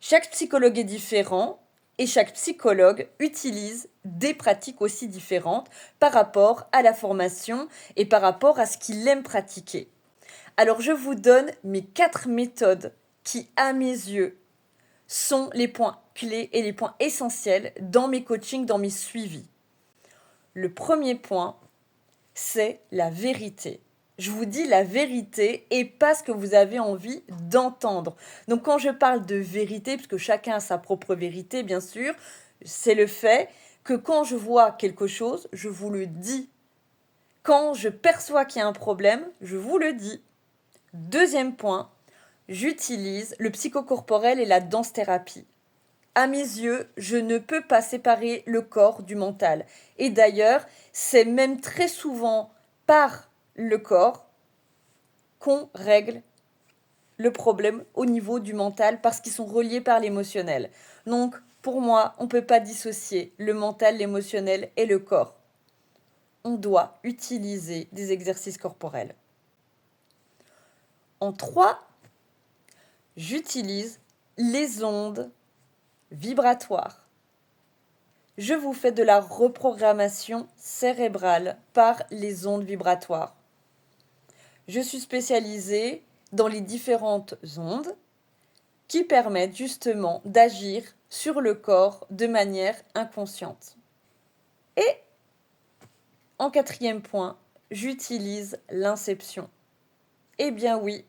Chaque psychologue est différent et chaque psychologue utilise des pratiques aussi différentes par rapport à la formation et par rapport à ce qu'il aime pratiquer. Alors je vous donne mes 4 méthodes qui, à mes yeux, sont les points clés et les points essentiels dans mes coachings, dans mes suivis. Le premier point, c'est la vérité. Je vous dis la vérité et pas ce que vous avez envie d'entendre. Donc quand je parle de vérité, puisque chacun a sa propre vérité, bien sûr, c'est le fait que quand je vois quelque chose, je vous le dis. Quand je perçois qu'il y a un problème, je vous le dis. Deuxième point, j'utilise le psychocorporel et la danse-thérapie. À mes yeux, je ne peux pas séparer le corps du mental. Et d'ailleurs, c'est même très souvent par le corps qu'on règle le problème au niveau du mental parce qu'ils sont reliés par l'émotionnel. Donc, pour moi, on ne peut pas dissocier le mental, l'émotionnel et le corps. On doit utiliser des exercices corporels. En 3, j'utilise les ondes vibratoires. Je vous fais de la reprogrammation cérébrale par les ondes vibratoires. Je suis spécialisée dans les différentes ondes qui permettent justement d'agir sur le corps de manière inconsciente. Et en 4e point, j'utilise l'inception. Eh bien oui,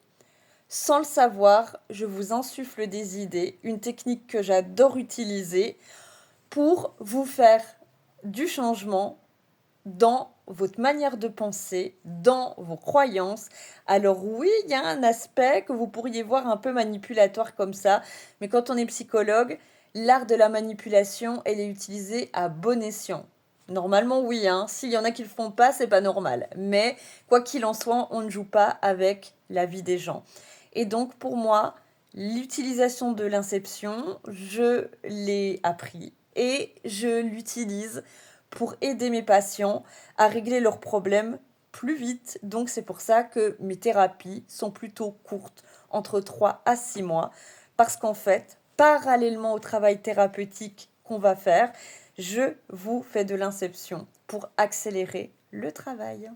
sans le savoir, je vous insuffle des idées, une technique que j'adore utiliser pour vous faire du changement dans votre manière de penser, dans vos croyances. Alors oui, il y a un aspect que vous pourriez voir un peu manipulatoire comme ça, mais quand on est psychologue, l'art de la manipulation, elle est utilisée à bon escient. Normalement, oui, hein. S'il y en a qui le font pas, c'est pas normal. Mais quoi qu'il en soit, on ne joue pas avec la vie des gens. Et donc, pour moi, l'utilisation de l'inception, je l'ai appris et je l'utilise pour aider mes patients à régler leurs problèmes plus vite. Donc, c'est pour ça que mes thérapies sont plutôt courtes, entre 3 à 6 mois, parce qu'en fait, parallèlement au travail thérapeutique qu'on va faire, je vous fais de l'inception pour accélérer le travail.